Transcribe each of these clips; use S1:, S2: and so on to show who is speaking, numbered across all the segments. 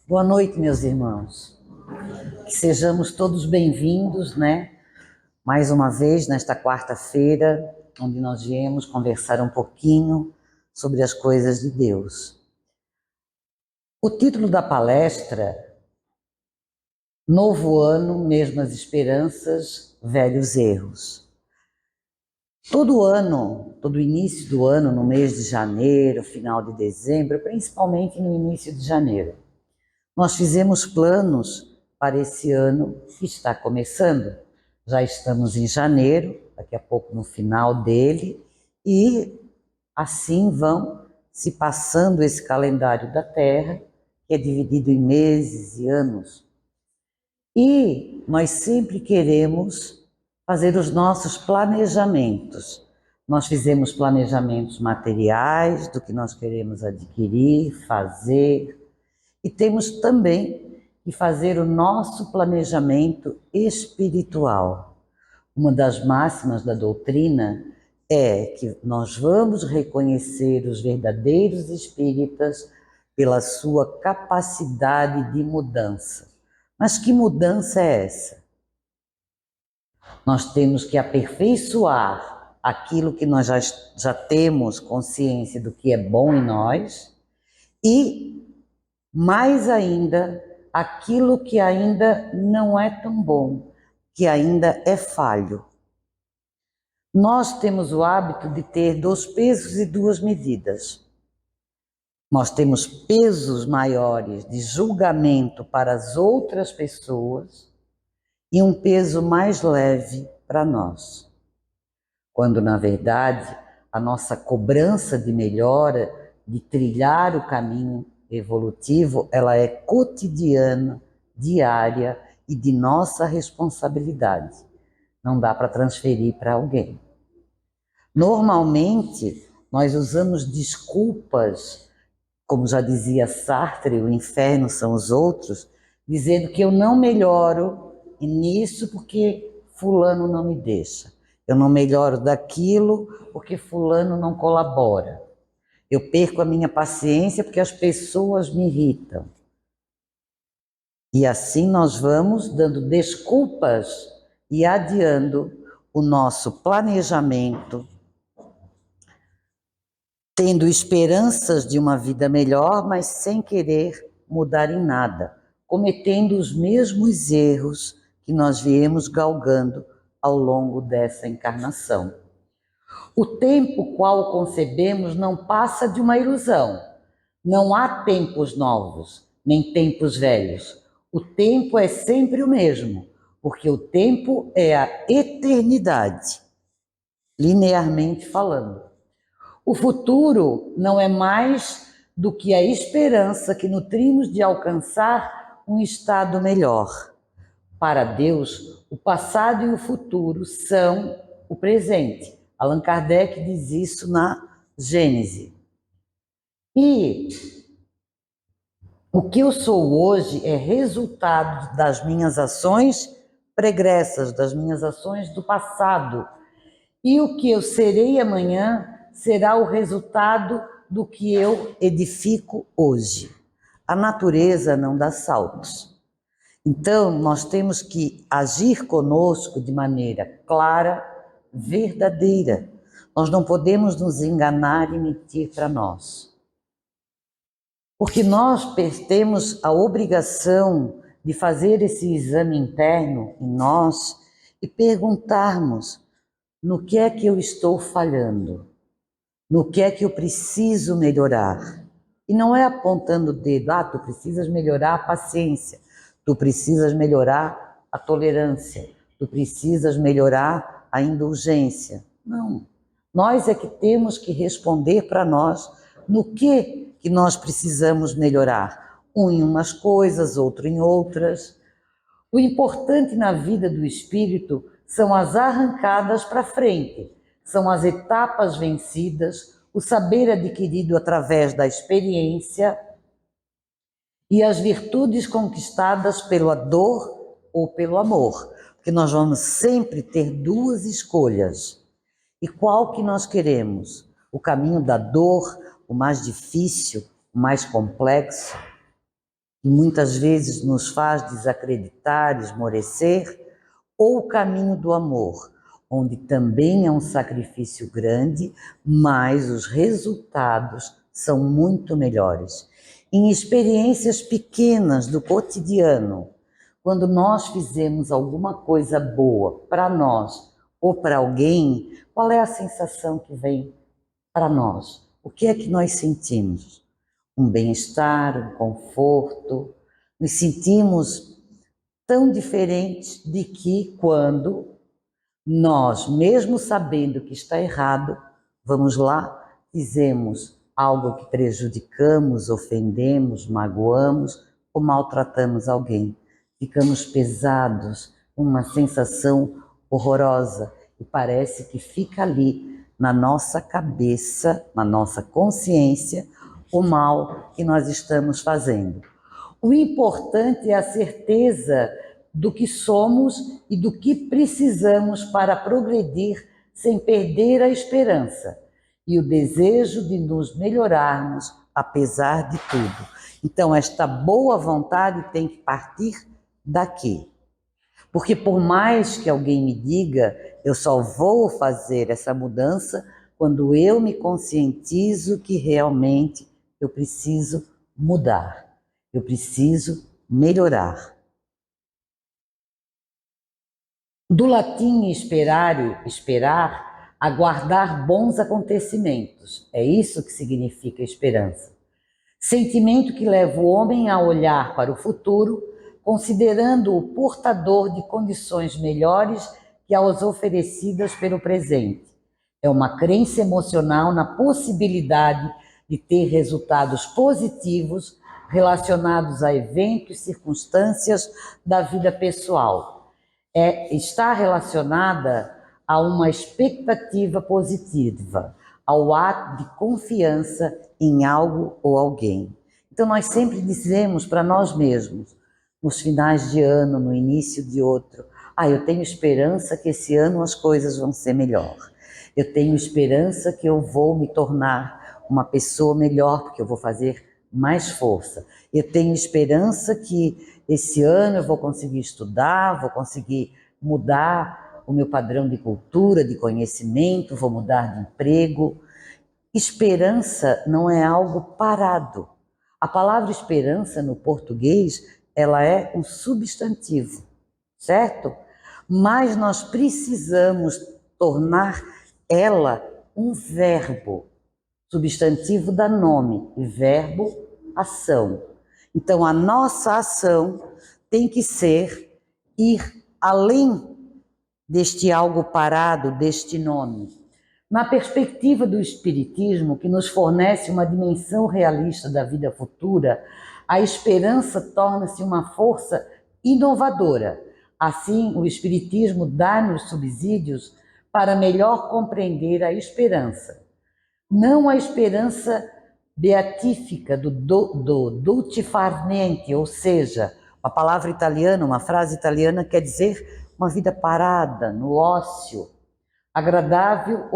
S1: Boa noite, meus irmãos. Que sejamos todos bem-vindos, né? Mais uma vez, nesta quarta-feira, onde nós viemos conversar um pouquinho sobre as coisas de Deus. O título da palestra: Novo Ano, Mesmas Esperanças, Velhos Erros. Todo ano, todo início do ano, no mês de janeiro, final de dezembro, principalmente no início de janeiro, nós fizemos planos para esse ano que está começando. Já estamos em janeiro, daqui a pouco no final dele, e assim vão se passando esse calendário da Terra, que é dividido em meses e anos. E nós sempre queremos fazer os nossos planejamentos. Nós fizemos planejamentos materiais do que nós queremos adquirir, fazer, e temos também que fazer o nosso planejamento espiritual. Uma das máximas da doutrina é que nós vamos reconhecer os verdadeiros espíritas pela sua capacidade de mudança. Mas que mudança é essa? Nós temos que aperfeiçoar aquilo que nós já temos consciência do que é bom em nós e mais ainda, aquilo que ainda não é tão bom, que ainda é falho. Nós temos o hábito de ter 2 pesos e 2 medidas. Nós temos pesos maiores de julgamento para as outras pessoas e um peso mais leve para nós. Quando, na verdade, a nossa cobrança de melhora, de trilhar o caminho evolutivo, ela é cotidiana, diária e de nossa responsabilidade. Não dá para transferir para alguém. Normalmente, nós usamos desculpas, como já dizia Sartre, o inferno são os outros, dizendo que eu não melhoro nisso porque fulano não me deixa. Eu não melhoro daquilo porque fulano não colabora. Eu perco a minha paciência porque as pessoas me irritam. E assim nós vamos dando desculpas e adiando o nosso planejamento, tendo esperanças de uma vida melhor, mas sem querer mudar em nada, cometendo os mesmos erros que nós viemos galgando ao longo dessa encarnação. O tempo qual concebemos não passa de uma ilusão. Não há tempos novos, nem tempos velhos. O tempo é sempre o mesmo, porque o tempo é a eternidade, linearmente falando. O futuro não é mais do que a esperança que nutrimos de alcançar um estado melhor. Para Deus, o passado e o futuro são o presente. Allan Kardec diz isso na Gênese. E o que eu sou hoje é resultado das minhas ações pregressas, das minhas ações do passado. E o que eu serei amanhã será o resultado do que eu edifico hoje. A natureza não dá saltos. Então, nós temos que agir conosco de maneira clara, verdadeira. Nós não podemos nos enganar e mentir para nós. Porque nós temos a obrigação de fazer esse exame interno em nós e perguntarmos: no que é que eu estou falhando? No que é que eu preciso melhorar? E não é apontando o dedo: tu precisas melhorar a paciência, tu precisas melhorar a tolerância, tu precisas melhorar a indulgência. Não. Nós é que temos que responder para nós no que nós precisamos melhorar. Um em umas coisas, outro em outras. O importante na vida do espírito são as arrancadas para frente, são as etapas vencidas, o saber adquirido através da experiência e as virtudes conquistadas pela dor ou pelo amor, porque nós vamos sempre ter 2 escolhas. E qual que nós queremos? O caminho da dor, o mais difícil, o mais complexo? que muitas vezes nos faz desacreditar, esmorecer, ou o caminho do amor, onde também é um sacrifício grande, mas os resultados são muito melhores. Em experiências pequenas do cotidiano, quando nós fizemos alguma coisa boa para nós ou para alguém, qual é a sensação que vem para nós? O que é que nós sentimos? Um bem-estar, um conforto. Nos sentimos tão diferentes de que quando nós, mesmo sabendo que está errado, vamos lá, fizemos algo que prejudicamos, ofendemos, magoamos ou maltratamos alguém. Ficamos pesados, uma sensação horrorosa e parece que fica ali na nossa cabeça, na nossa consciência, o mal que nós estamos fazendo. O importante é a certeza do que somos e do que precisamos para progredir sem perder a esperança e o desejo de nos melhorarmos apesar de tudo. Então, esta boa vontade tem que partir daqui. Porque por mais que alguém me diga, eu só vou fazer essa mudança quando eu me conscientizo que realmente eu preciso mudar. Eu preciso melhorar. Do latim esperar, aguardar bons acontecimentos. É isso que significa esperança. Sentimento que leva o homem a olhar para o futuro, considerando-o portador de condições melhores que as oferecidas pelo presente. É uma crença emocional na possibilidade de ter resultados positivos relacionados a eventos e circunstâncias da vida pessoal. Está relacionada a uma expectativa positiva, ao ato de confiança em algo ou alguém. Então nós sempre dizemos para nós mesmos, nos finais de ano, no início de outro, eu tenho esperança que esse ano as coisas vão ser melhor. Eu tenho esperança que eu vou me tornar uma pessoa melhor, porque eu vou fazer mais força. Eu tenho esperança que esse ano eu vou conseguir estudar, vou conseguir mudar o meu padrão de cultura, de conhecimento, vou mudar de emprego. Esperança não é algo parado. A palavra esperança no português, ela é um substantivo, certo? Mas nós precisamos tornar ela um verbo. Substantivo dá nome e verbo, ação. Então, a nossa ação tem que ser ir além deste algo parado, deste nome. Na perspectiva do Espiritismo, que nos fornece uma dimensão realista da vida futura, a esperança torna-se uma força inovadora. Assim, o Espiritismo dá-nos subsídios para melhor compreender a esperança. Não a esperança beatífica do dulci far niente, ou seja, uma palavra italiana, uma frase italiana quer dizer uma vida parada, no ócio, agradável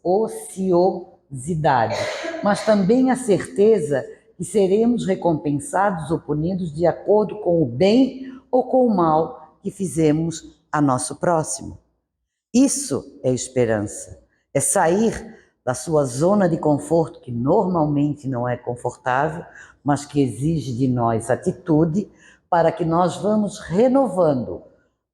S1: ociosidade, mas também a certeza que seremos recompensados ou punidos de acordo com o bem ou com o mal que fizemos a nosso próximo. Isso é esperança, é sair da sua zona de conforto, que normalmente não é confortável, mas que exige de nós atitude, para que nós vamos renovando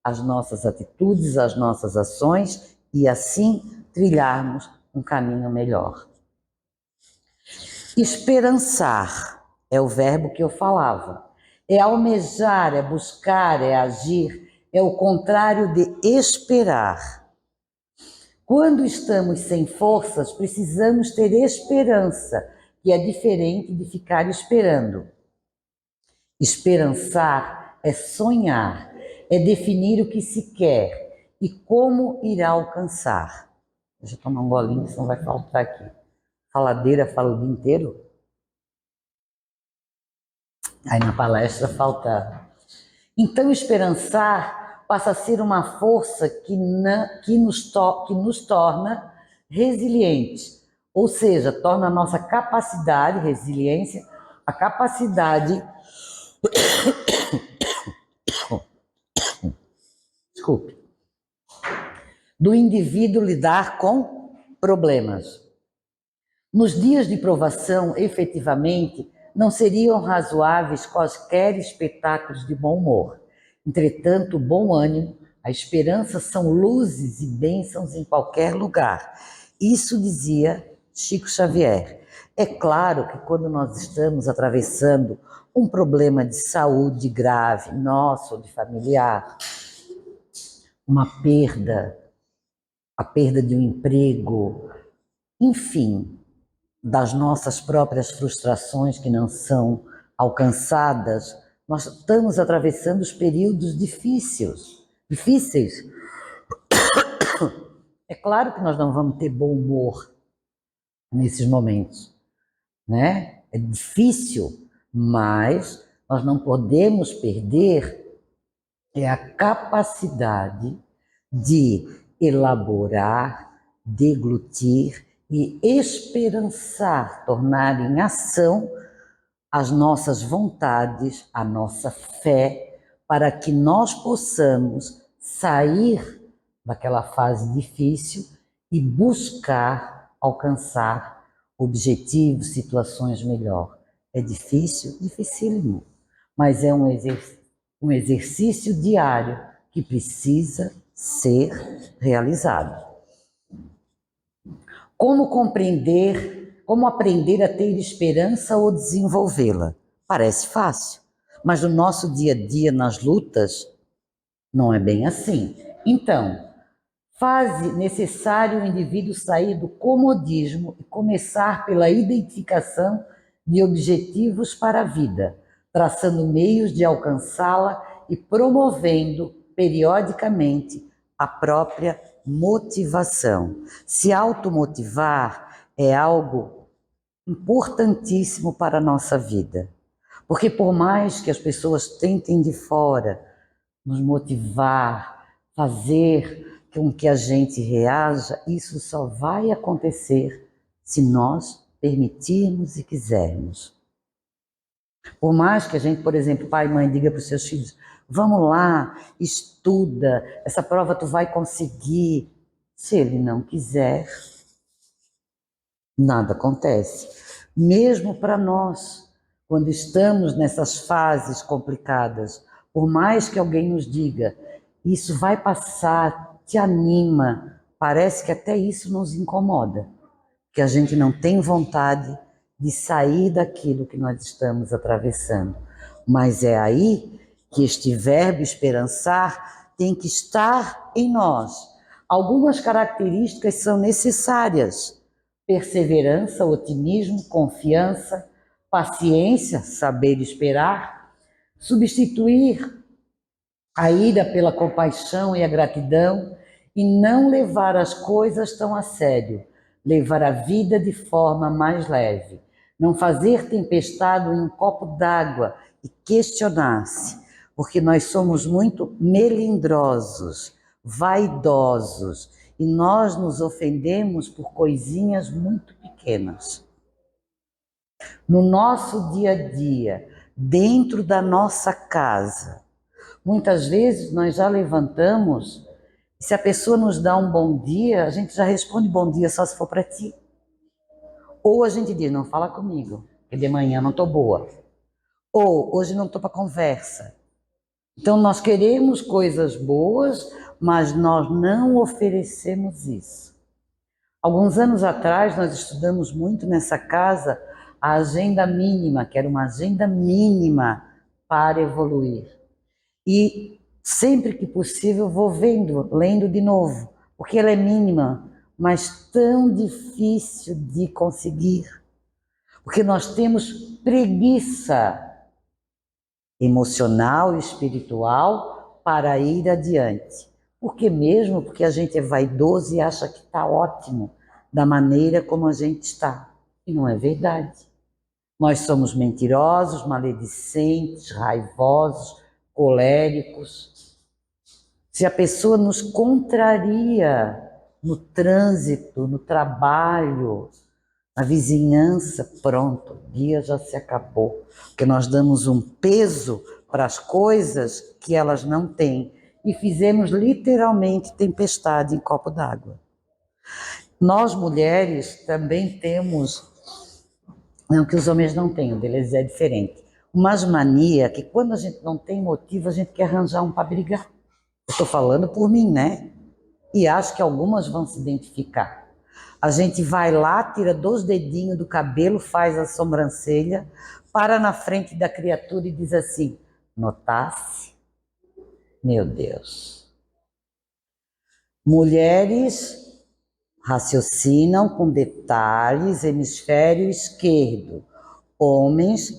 S1: as nossas atitudes, as nossas ações e assim trilharmos um caminho melhor. Esperançar é o verbo que eu falava. É almejar, é buscar, é agir, é o contrário de esperar. Quando estamos sem forças, precisamos ter esperança, que é diferente de ficar esperando. Esperançar é sonhar, é definir o que se quer e como irá alcançar. Deixa eu tomar um golinho, senão vai faltar aqui. Faladeira fala o dia inteiro. Aí na palestra falta. Então, esperançar passa a ser uma força que nos torna resilientes, ou seja, torna a nossa capacidade, resiliência, a capacidade Desculpe. Do indivíduo lidar com problemas. Nos dias de provação, efetivamente, não seriam razoáveis quaisquer espetáculos de bom humor. Entretanto, o bom ânimo, a esperança são luzes e bênçãos em qualquer lugar. Isso dizia Chico Xavier. É claro que quando nós estamos atravessando um problema de saúde grave, nosso ou de familiar, uma perda, a perda de um emprego, enfim, das nossas próprias frustrações que não são alcançadas, nós estamos atravessando os períodos difíceis. É claro que nós não vamos ter bom humor nesses momentos, né? É difícil, mas nós não podemos perder a capacidade de elaborar, deglutir e esperançar, tornar em ação as nossas vontades, a nossa fé, para que nós possamos sair daquela fase difícil e buscar alcançar objetivos, situações melhor. É difícil? Dificílimo, mas é um exercício diário que precisa ser realizado. Como compreender, como aprender a ter esperança ou desenvolvê-la? Parece fácil, mas no nosso dia a dia, nas lutas, não é bem assim. Então, fase necessário o indivíduo sair do comodismo e começar pela identificação de objetivos para a vida, traçando meios de alcançá-la e promovendo periodicamente a própria motivação. Se automotivar é algo importantíssimo para a nossa vida, porque por mais que as pessoas tentem de fora nos motivar, fazer com que a gente reaja, isso só vai acontecer se nós permitirmos e quisermos. Por mais que a gente, por exemplo, pai e mãe diga para os seus filhos, vamos lá, estuda, essa prova tu vai conseguir. Se ele não quiser, nada acontece. Mesmo para nós, quando estamos nessas fases complicadas, por mais que alguém nos diga, isso vai passar, te anima, parece que até isso nos incomoda, que a gente não tem vontade de sair daquilo que nós estamos atravessando. Mas é aí que este verbo esperançar tem que estar em nós. Algumas características são necessárias: perseverança, otimismo, confiança, paciência, saber esperar, substituir a ira pela compaixão e a gratidão e não levar as coisas tão a sério, levar a vida de forma mais leve, não fazer tempestade em um copo d'água e questionar-se, porque nós somos muito melindrosos, vaidosos e nós nos ofendemos por coisinhas muito pequenas. No nosso dia a dia, dentro da nossa casa, muitas vezes nós já levantamos, e se a pessoa nos dá um bom dia, a gente já responde bom dia só se for para ti. Ou a gente diz, não fala comigo, porque de manhã não estou boa. Ou hoje não estou para conversa. Então nós queremos coisas boas, mas nós não oferecemos isso. Alguns anos atrás nós estudamos muito nessa casa a agenda mínima, que era uma agenda mínima para evoluir. E sempre que possível vou lendo de novo, porque ela é mínima, mas tão difícil de conseguir. Porque nós temos preguiça emocional e espiritual para ir adiante. Por que mesmo? Porque a gente é vaidoso e acha que está ótimo da maneira como a gente está. E não é verdade. Nós somos mentirosos, maledicentes, raivosos, coléricos. Se a pessoa nos contraria no trânsito, no trabalho, A vizinhança, pronto, o dia já se acabou. Porque nós damos um peso para as coisas que elas não têm. E fizemos literalmente tempestade em copo d'água. Nós mulheres também temos, não que os homens não tenham, deles é diferente, umas mania que quando a gente não tem motivo, a gente quer arranjar um para brigar. Eu estou falando por mim, né? E acho que algumas vão se identificar. A gente vai lá, tira 2 dedinhos do cabelo, faz a sobrancelha, para na frente da criatura e diz assim: notasse? Meu Deus. Mulheres raciocinam com detalhes, hemisfério esquerdo. Homens,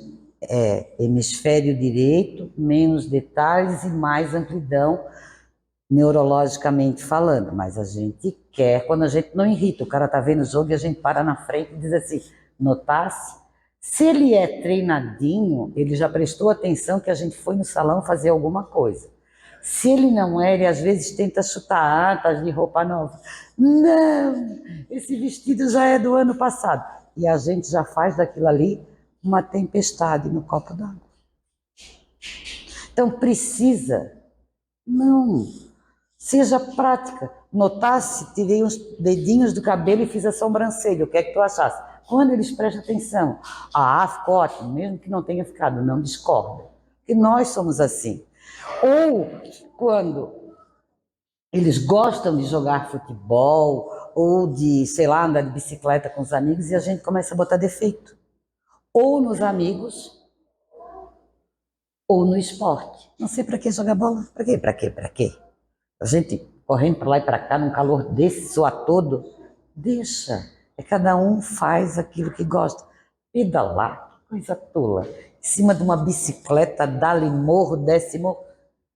S1: hemisfério direito, menos detalhes e mais amplidão, neurologicamente falando. Mas a gente quer, quando a gente não irrita, o cara tá vendo o jogo e a gente para na frente e diz assim, notasse? Se ele é treinadinho, ele já prestou atenção que a gente foi no salão fazer alguma coisa. Se ele não é, ele às vezes tenta chutar atas de roupa nova. Não, esse vestido já é do ano passado. E a gente já faz daquilo ali uma tempestade no copo d'água. Então precisa, não, seja prática. Notasse, tirei uns dedinhos do cabelo e fiz a sobrancelha. O que é que tu achasse? Quando eles prestam atenção, ficou ótimo, mesmo que não tenha ficado, não discorda. Porque nós somos assim. Ou quando eles gostam de jogar futebol, ou de, sei lá, andar de bicicleta com os amigos, e a gente começa a botar defeito. Ou nos amigos, ou no esporte. Não sei para que jogar bola. Para quê? Para quê? Para quê? A gente correndo para lá e para cá num calor desse, soa todo. Deixa. Cada um faz aquilo que gosta. Pedalar, que coisa tola. Em cima de uma bicicleta, dá-lhe morro, desce morro.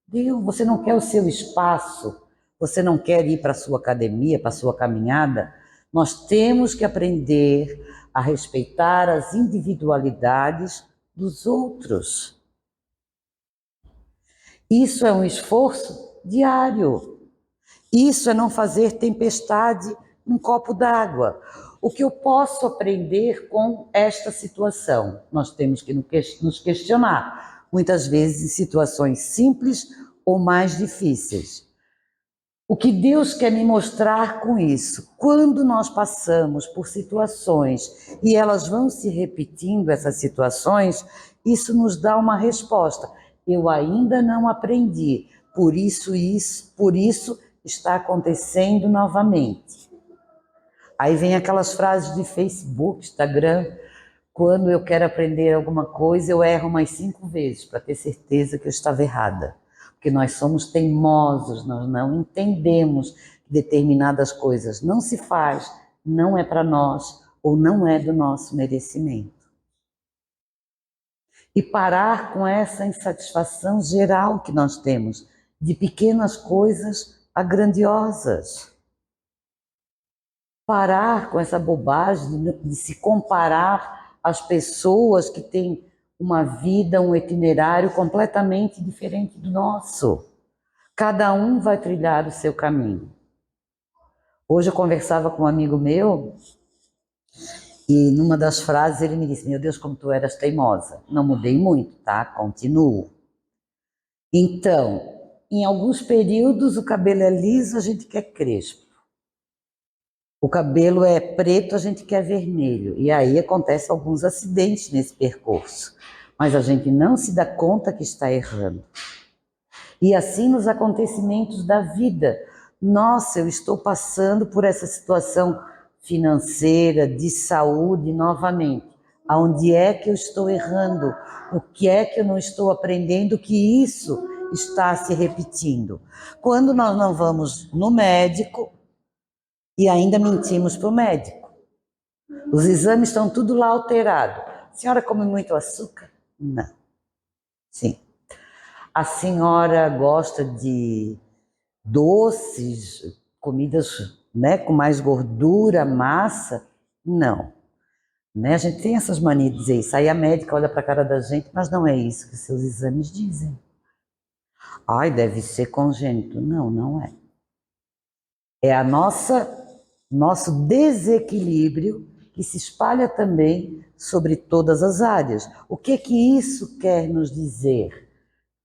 S1: Deus, você não quer o seu espaço. Você não quer ir para a sua academia, para a sua caminhada. Nós temos que aprender a respeitar as individualidades dos outros. Isso é um esforço diário. Isso é não fazer tempestade num copo d'água. O que eu posso aprender com esta situação? Nós temos que nos questionar, muitas vezes em situações simples ou mais difíceis. O que Deus quer me mostrar com isso? Quando nós passamos por situações e elas vão se repetindo, essas situações, isso nos dá uma resposta. Eu ainda não aprendi, por isso está acontecendo novamente. Aí vem aquelas frases de Facebook, Instagram, quando eu quero aprender alguma coisa, eu erro umas 5 vezes para ter certeza que eu estava errada. Porque nós somos teimosos, nós não entendemos que determinadas coisas não se faz, não é para nós ou não é do nosso merecimento. E parar com essa insatisfação geral que nós temos, de pequenas coisas a grandiosas. Parar com essa bobagem de se comparar às pessoas que têm uma vida, um itinerário completamente diferente do nosso. Cada um vai trilhar o seu caminho. Hoje eu conversava com um amigo meu e numa das frases ele me disse, meu Deus, como tu eras teimosa. Não mudei muito, tá? Continuo. Então, em alguns períodos o cabelo é liso, a gente quer crespo. O cabelo é preto, a gente quer vermelho. E aí acontecem alguns acidentes nesse percurso. Mas a gente não se dá conta que está errando. E assim nos acontecimentos da vida. Nossa, eu estou passando por essa situação financeira, de saúde novamente. Aonde é que eu estou errando? O que é que eu não estou aprendendo que isso está se repetindo? Quando nós não vamos no médico e ainda mentimos para o médico. Os exames estão tudo lá alterado. A senhora come muito açúcar? Não. Sim. A senhora gosta de doces, comidas, né, com mais gordura, massa? Não. Né? A gente tem essas manias de dizer isso. Aí a médica olha para a cara da gente, mas não é isso que seus exames dizem. Ai, deve ser congênito. Não, não é. É a nosso desequilíbrio que se espalha também sobre todas as áreas. O que é que isso quer nos dizer?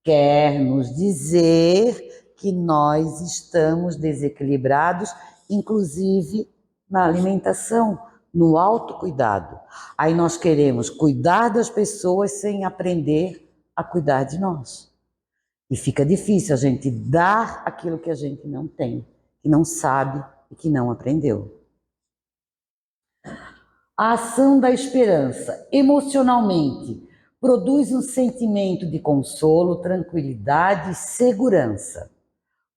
S1: Quer nos dizer que nós estamos desequilibrados, inclusive na alimentação, no autocuidado. Aí nós queremos cuidar das pessoas sem aprender a cuidar de nós. E fica difícil a gente dar aquilo que a gente não tem, que não sabe e que não aprendeu. A ação da esperança, emocionalmente, produz um sentimento de consolo, tranquilidade e segurança.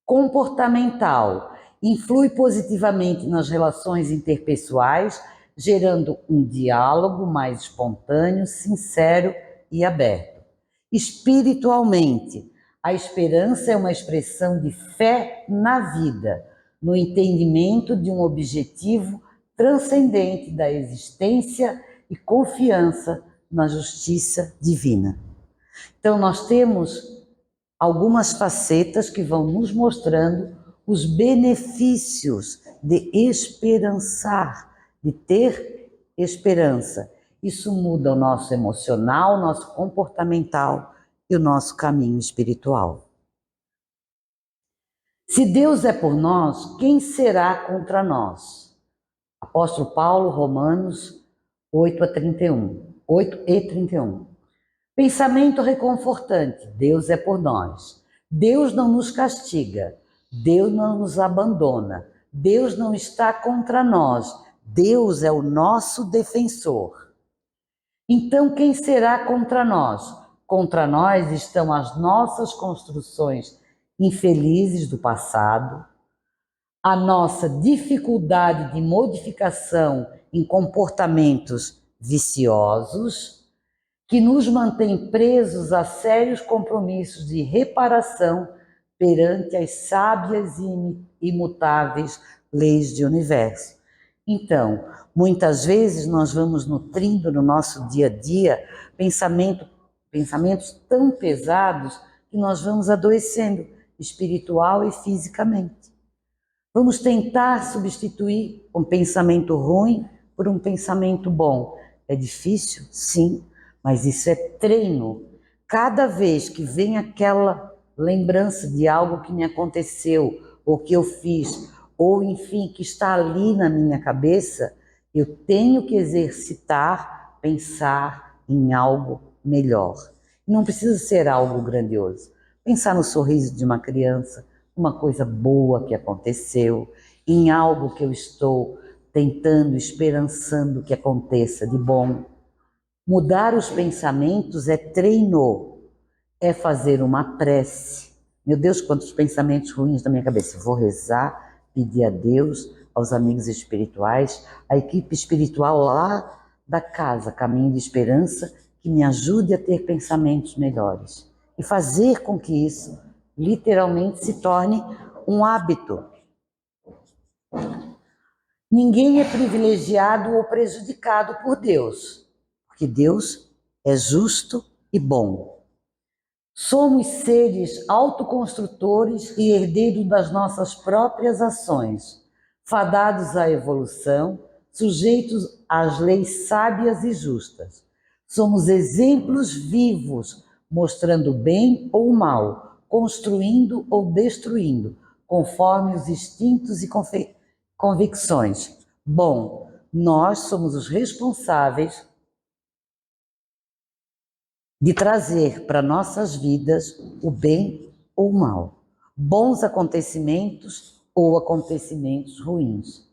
S1: Comportamental, influi positivamente nas relações interpessoais, gerando um diálogo mais espontâneo, sincero e aberto. Espiritualmente, a esperança é uma expressão de fé na vida, no entendimento de um objetivo transcendente da existência e confiança na justiça divina. Então, nós temos algumas facetas que vão nos mostrando os benefícios de esperançar, de ter esperança. Isso muda o nosso emocional, o nosso comportamental e o nosso caminho espiritual. Se Deus é por nós, quem será contra nós? Apóstolo Paulo, Romanos 8 e 31. Pensamento reconfortante, Deus é por nós. Deus não nos castiga, Deus não nos abandona, Deus não está contra nós, Deus é o nosso defensor. Então quem será contra nós? Contra nós estão as nossas construções infelizes do passado, a nossa dificuldade de modificação em comportamentos viciosos, que nos mantém presos a sérios compromissos de reparação perante as sábias e imutáveis leis do universo. Então, muitas vezes nós vamos nutrindo no nosso dia a dia pensamentos tão pesados que nós vamos adoecendo espiritual e fisicamente. Vamos tentar substituir um pensamento ruim por um pensamento bom. É difícil? Sim, mas isso é treino. Cada vez que vem aquela lembrança de algo que me aconteceu, ou que eu fiz, ou enfim, que está ali na minha cabeça, eu tenho que exercitar, pensar em algo melhor. Não precisa ser algo grandioso. Pensar no sorriso de uma criança, uma coisa boa que aconteceu, em algo que eu estou tentando, esperançando que aconteça de bom. Mudar os pensamentos é treino, é fazer uma prece. Meu Deus, quantos pensamentos ruins na minha cabeça. Vou rezar, pedir a Deus, aos amigos espirituais, à equipe espiritual lá da casa, Caminho de Esperança, que me ajude a ter pensamentos melhores. E fazer com que isso literalmente se torne um hábito. Ninguém é privilegiado ou prejudicado por Deus, porque Deus é justo e bom. Somos seres autoconstrutores e herdeiros das nossas próprias ações, fadados à evolução, sujeitos às leis sábias e justas. Somos exemplos vivos, mostrando o bem ou o mal, construindo ou destruindo, conforme os instintos e convicções. Bom, nós somos os responsáveis de trazer para nossas vidas o bem ou o mal, bons acontecimentos ou acontecimentos ruins.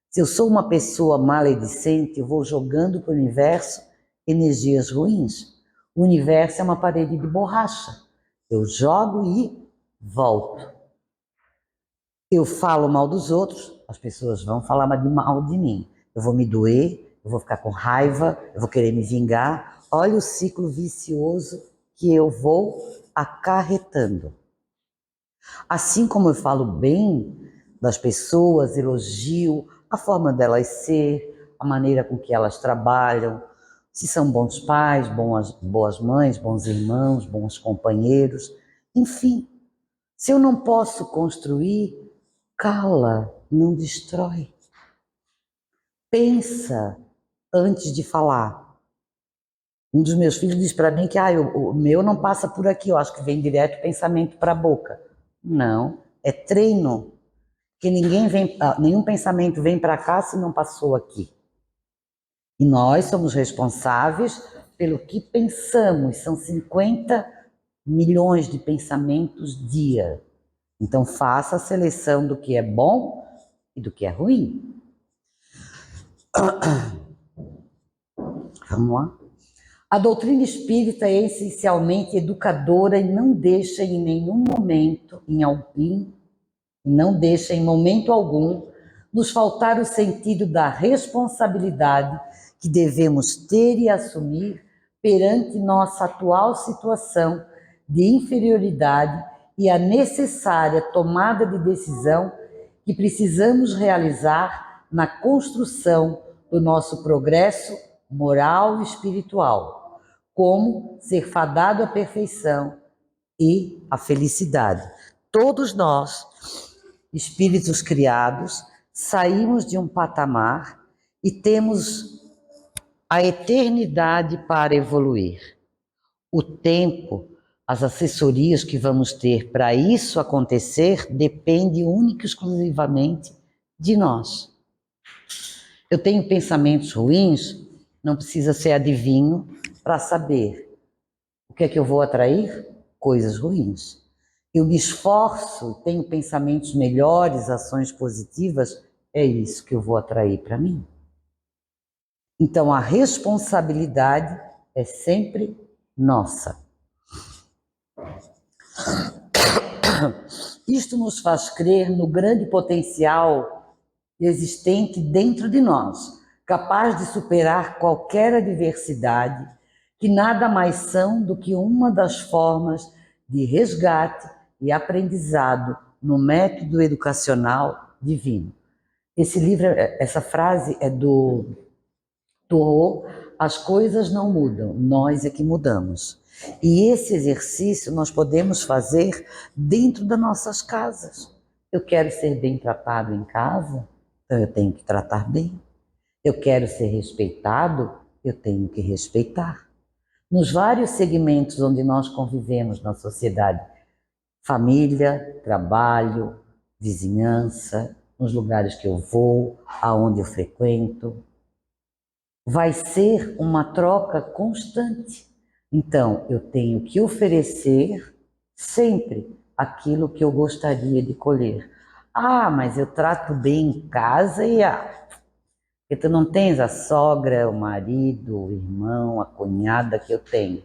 S1: Se eu sou uma pessoa maledicente, eu vou jogando para o universo energias ruins. O universo é uma parede de borracha. Eu jogo e volto. Eu falo mal dos outros, as pessoas vão falar mal de mim. Eu vou me doer, eu vou ficar com raiva, eu vou querer me vingar. Olha o ciclo vicioso que eu vou acarretando. Assim como eu falo bem das pessoas, elogio a forma delas ser, a maneira com que elas trabalham, se são bons pais, boas mães, bons irmãos, bons companheiros, enfim. Se eu não posso construir, cala, não destrói. Pensa, antes de falar. Um dos meus filhos diz para mim que o meu não passa por aqui, eu acho que vem direto o pensamento para a boca. Não, é treino. Que nenhum pensamento vem para cá se não passou aqui. E nós somos responsáveis pelo que pensamos, são 50 milhões de pensamentos dia. Então faça a seleção do que é bom e do que é ruim. Vamos lá? A doutrina espírita é essencialmente educadora e não deixa em nenhum momento, em momento algum, nos faltar o sentido da responsabilidade que devemos ter e assumir perante nossa atual situação de inferioridade e a necessária tomada de decisão que precisamos realizar na construção do nosso progresso moral e espiritual, como ser fadado à perfeição e à felicidade. Todos nós, espíritos criados, saímos de um patamar e temos a eternidade para evoluir. O tempo, as assessorias que vamos ter para isso acontecer depende única e exclusivamente de nós. Eu tenho pensamentos ruins, não precisa ser adivinho para saber. O que é que eu vou atrair? Coisas ruins. Eu me esforço, tenho pensamentos melhores, ações positivas, é isso que eu vou atrair para mim. Então a responsabilidade é sempre nossa. Isto nos faz crer no grande potencial existente dentro de nós, capaz de superar qualquer adversidade, que nada mais são do que uma das formas de resgate e aprendizado no método educacional divino. Esse livro, essa frase é do Thoreau, as coisas não mudam, nós é que mudamos. E esse exercício nós podemos fazer dentro das nossas casas. Eu quero ser bem tratado em casa, então eu tenho que tratar bem. Eu quero ser respeitado, eu tenho que respeitar. Nos vários segmentos onde nós convivemos na sociedade, família, trabalho, vizinhança, nos lugares que eu vou, aonde eu frequento, vai ser uma troca constante. Então, eu tenho que oferecer sempre aquilo que eu gostaria de colher. Mas eu trato bem em casa porque tu não tens a sogra, o marido, o irmão, a cunhada que eu tenho.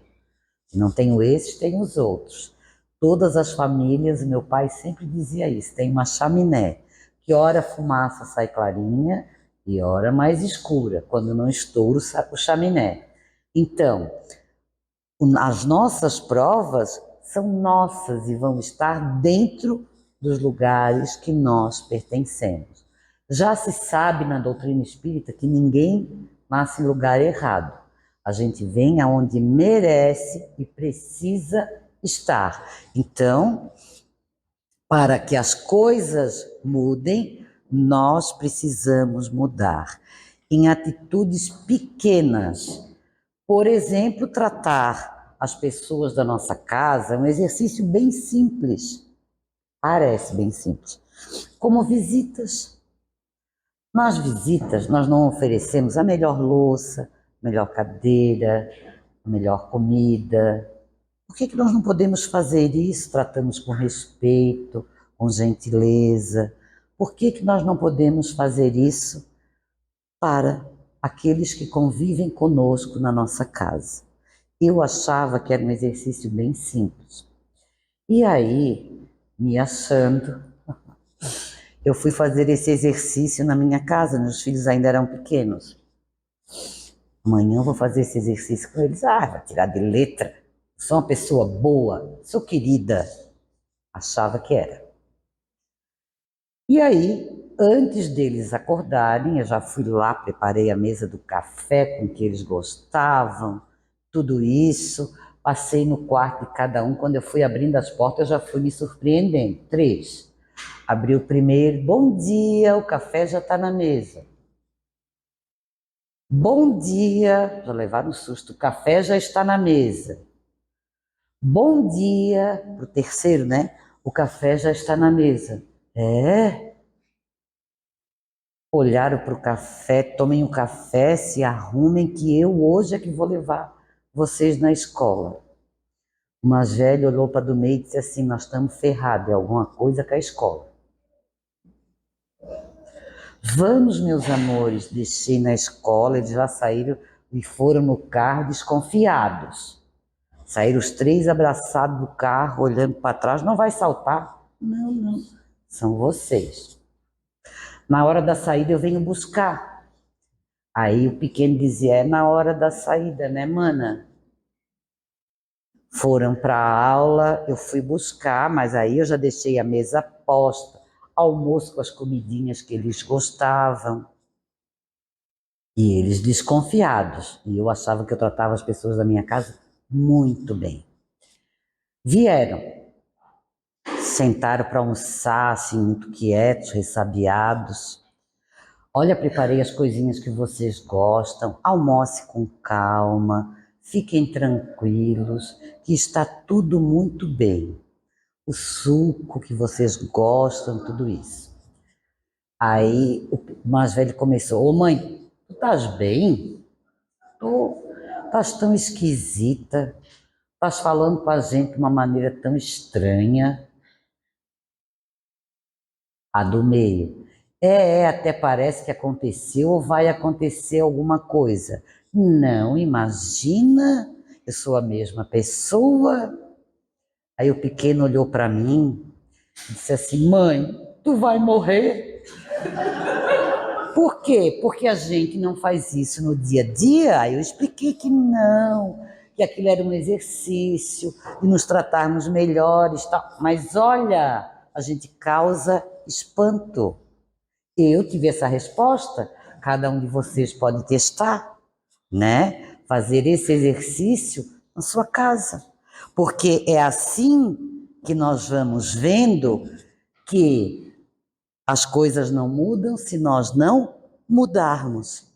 S1: Se não tenho esses, tenho os outros. Todas as famílias, meu pai sempre dizia isso, tem uma chaminé, que ora a fumaça sai clarinha e ora mais escura, quando não estoura o chaminé. Então, as nossas provas são nossas e vão estar dentro dos lugares que nós pertencemos. Já se sabe na doutrina espírita que ninguém nasce em lugar errado. A gente vem aonde merece e precisa estar. Então, para que as coisas mudem, nós precisamos mudar em atitudes pequenas. Por exemplo, tratar as pessoas da nossa casa é um exercício bem simples. Parece bem simples. Como visitas. Nas visitas, nós não oferecemos a melhor louça, a melhor cadeira, a melhor comida. Por que nós não podemos fazer isso? Tratamos com respeito, com gentileza. Por que nós não podemos fazer isso para aqueles que convivem conosco na nossa casa? Eu achava que era um exercício bem simples. E aí, me achando, eu fui fazer esse exercício na minha casa, meus filhos ainda eram pequenos. Amanhã eu vou fazer esse exercício com eles. Vai tirar de letra. Sou uma pessoa boa, sou querida. Achava que era. E aí, antes deles acordarem, eu já fui lá, preparei a mesa do café com que eles gostavam, tudo isso. Passei no quarto de cada um. Quando eu fui abrindo as portas, eu já fui me surpreendendo. 3. Abri o primeiro. Bom dia, o café já está na mesa. Bom dia, já levaram um susto, o café já está na mesa. Bom dia, pro terceiro, né? O café já está na mesa. É? Olharam para o café, tomem o café, se arrumem que eu hoje é que vou levar vocês na escola. O mais velho olhou para do meio e disse assim, nós estamos ferrados, é alguma coisa com a escola. Vamos, meus amores, deixei na escola, eles já saíram e foram no carro desconfiados. Saíram os três abraçados do carro, olhando para trás, não vai saltar? Não, não, são vocês. Na hora da saída eu venho buscar. Aí o pequeno dizia, é na hora da saída, né, mana? Foram para a aula, eu fui buscar, mas aí eu já deixei a mesa posta, almoço com as comidinhas que eles gostavam. E eles desconfiados. E eu achava que eu tratava as pessoas da minha casa muito bem. Vieram, sentaram para almoçar, assim, muito quietos, ressabiados. Olha, preparei as coisinhas que vocês gostam, almoce com calma, fiquem tranquilos, que está tudo muito bem. O suco que vocês gostam, tudo isso. Aí o mais velho começou, ô mãe, tu estás bem? Tu estás tão esquisita, estás falando com a gente de uma maneira tão estranha. A do meio. Até parece que aconteceu ou vai acontecer alguma coisa. Não, imagina, eu sou a mesma pessoa. Aí o pequeno olhou para mim e disse assim, mãe, tu vai morrer? Por quê? Porque a gente não faz isso no dia a dia. Aí eu expliquei que não, que aquilo era um exercício de nos tratarmos melhores, tal. Mas olha, a gente causa espanto. Eu tive essa resposta, cada um de vocês pode testar, né? Fazer esse exercício na sua casa. Porque é assim que nós vamos vendo que as coisas não mudam se nós não mudarmos.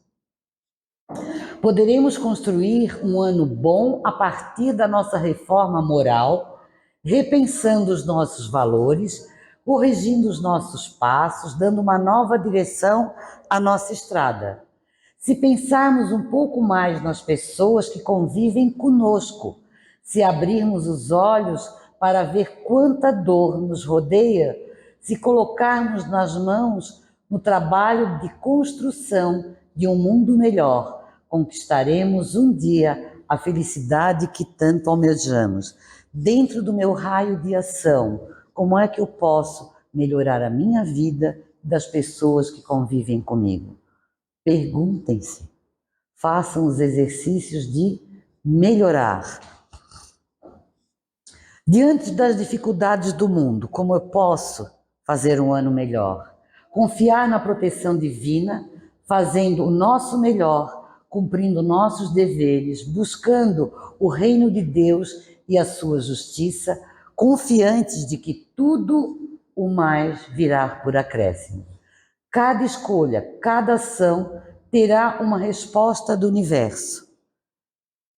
S1: Poderemos construir um ano bom a partir da nossa reforma moral, repensando os nossos valores, corrigindo os nossos passos, dando uma nova direção à nossa estrada. Se pensarmos um pouco mais nas pessoas que convivem conosco, se abrirmos os olhos para ver quanta dor nos rodeia, se colocarmos nas mãos no trabalho de construção de um mundo melhor, conquistaremos um dia a felicidade que tanto almejamos. Dentro do meu raio de ação, como é que eu posso melhorar a minha vida das pessoas que convivem comigo? Perguntem-se, façam os exercícios de melhorar. Diante das dificuldades do mundo, como eu posso fazer um ano melhor? Confiar na proteção divina, fazendo o nosso melhor, cumprindo nossos deveres, buscando o reino de Deus e a sua justiça, confiantes de que tudo o mais virá por acréscimo. Cada escolha, cada ação terá uma resposta do universo.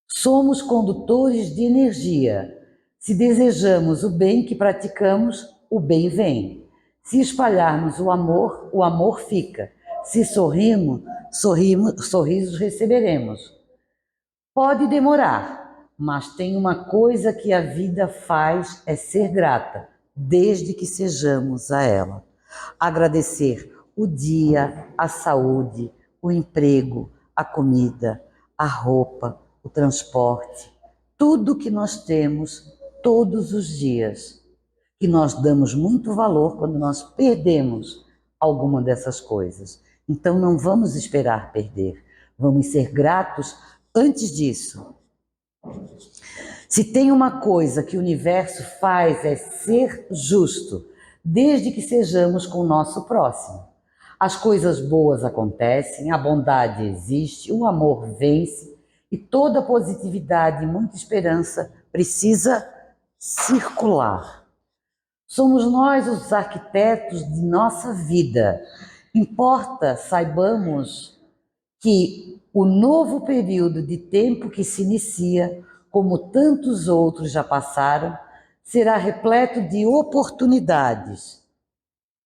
S1: Somos condutores de energia. Se desejamos o bem que praticamos, o bem vem. Se espalharmos o amor fica. Se sorrisos receberemos. Pode demorar, mas tem uma coisa que a vida faz é ser grata, desde que sejamos a ela. Agradecer o dia, a saúde, o emprego, a comida, a roupa, o transporte, tudo que nós temos todos os dias, que nós damos muito valor quando nós perdemos alguma dessas coisas. Então não vamos esperar perder, vamos ser gratos antes disso. Se tem uma coisa que o universo faz é ser justo, desde que sejamos com o nosso próximo. As coisas boas acontecem, a bondade existe, o amor vence e toda positividade e muita esperança precisa circular. Somos nós os arquitetos de nossa vida. Importa, saibamos que o novo período de tempo que se inicia, como tantos outros já passaram, será repleto de oportunidades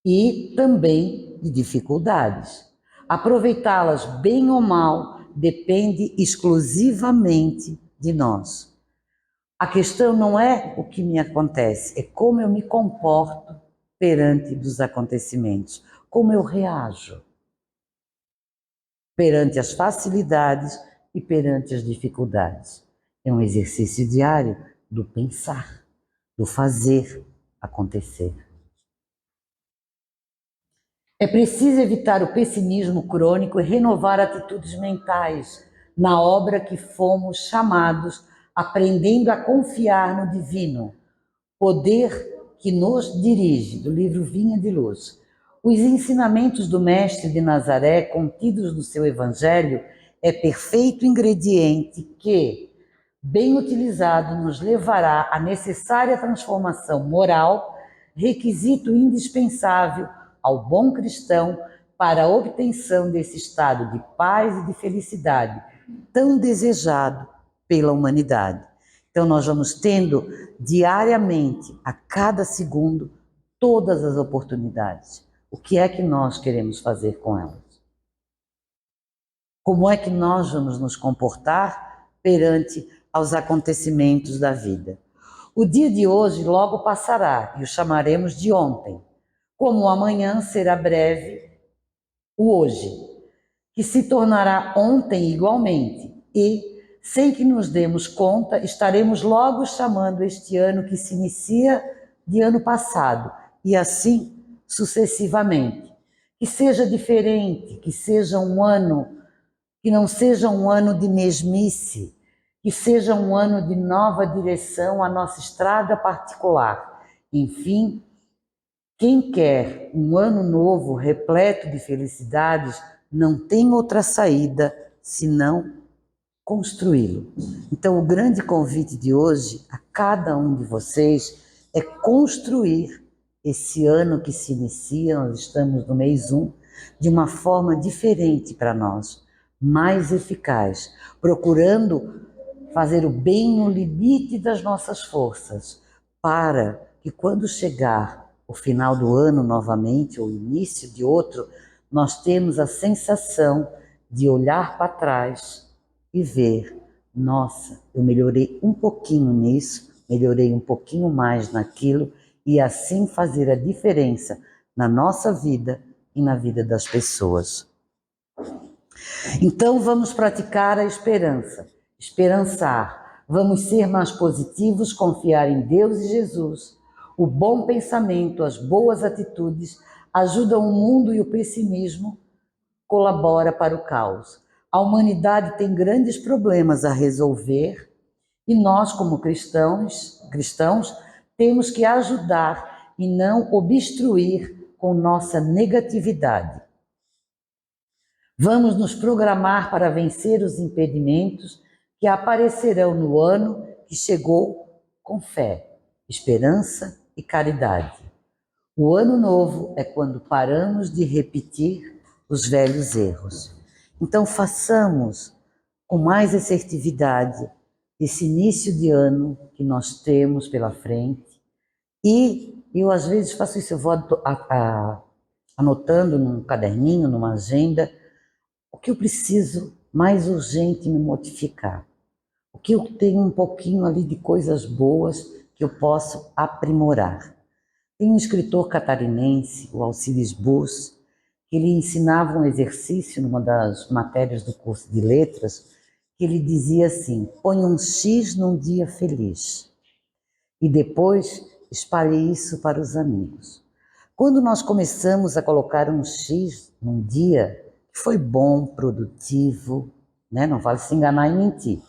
S1: e também de dificuldades. Aproveitá-las bem ou mal depende exclusivamente de nós. A questão não é o que me acontece, é como eu me comporto perante os acontecimentos, como eu reajo perante as facilidades e perante as dificuldades. É um exercício diário do pensar, do fazer acontecer. É preciso evitar o pessimismo crônico e renovar atitudes mentais na obra que fomos chamados, aprendendo a confiar no divino, poder que nos dirige, do livro Vinha de Luz. Os ensinamentos do Mestre de Nazaré, contidos no seu Evangelho, é perfeito ingrediente que, bem utilizado, nos levará à necessária transformação moral, requisito indispensável ao bom cristão para a obtenção desse estado de paz e de felicidade tão desejado pela humanidade. Então nós vamos tendo diariamente, a cada segundo, todas as oportunidades. O que é que nós queremos fazer com elas? Como é que nós vamos nos comportar perante aos acontecimentos da vida? O dia de hoje logo passará e o chamaremos de ontem. Como o amanhã será breve, o hoje, que se tornará ontem igualmente, e, sem que nos demos conta, estaremos logo chamando este ano que se inicia de ano passado, e assim sucessivamente. Que seja diferente, que seja um ano, que não seja um ano de mesmice, que seja um ano de nova direção à nossa estrada particular. Enfim, quem quer um ano novo repleto de felicidades não tem outra saída senão construí-lo. Então, o grande convite de hoje a cada um de vocês é construir esse ano que se inicia, nós estamos no mês 1, de uma forma diferente para nós, mais eficaz, procurando fazer o bem no limite das nossas forças, para que quando chegar o final do ano novamente, ou o início de outro, nós temos a sensação de olhar para trás e ver, nossa, eu melhorei um pouquinho nisso, melhorei um pouquinho mais naquilo, e assim fazer a diferença na nossa vida e na vida das pessoas. Então vamos praticar a esperança, esperançar, vamos ser mais positivos, confiar em Deus e Jesus. O bom pensamento, as boas atitudes ajudam o mundo e o pessimismo colabora para o caos. A humanidade tem grandes problemas a resolver e nós, como cristãos, temos que ajudar e não obstruir com nossa negatividade. Vamos nos programar para vencer os impedimentos que aparecerão no ano que chegou com fé, esperança e caridade. O ano novo é quando paramos de repetir os velhos erros. Então façamos com mais assertividade esse início de ano que nós temos pela frente. E eu às vezes faço isso, eu vou anotando num caderninho, numa agenda, o que eu preciso mais urgente me modificar. O que eu tenho um pouquinho ali de coisas boas que eu posso aprimorar. Tem um escritor catarinense, o Alcides Bus, que ele ensinava um exercício numa das matérias do curso de letras, que ele dizia assim: põe um X num dia feliz e depois espalhe isso para os amigos. Quando nós começamos a colocar um X num dia que foi bom, produtivo, né? Não vale se enganar e mentir,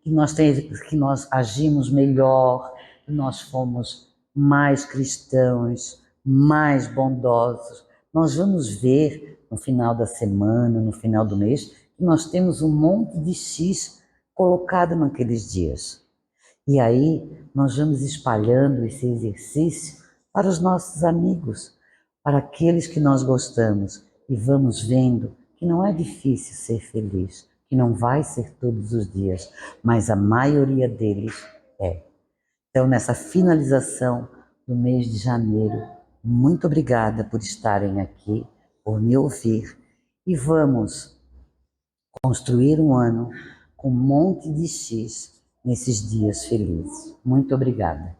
S1: que nós agimos melhor, que nós fomos mais cristãos, mais bondosos, nós vamos ver no final da semana, no final do mês, que nós temos um monte de X colocado naqueles dias. E aí nós vamos espalhando esse exercício para os nossos amigos, para aqueles que nós gostamos, e vamos vendo que não é difícil ser feliz, que não vai ser todos os dias, mas a maioria deles é. Então, nessa finalização do mês de janeiro, muito obrigada por estarem aqui, por me ouvir, e vamos construir um ano com um monte de X nesses dias felizes. Muito obrigada.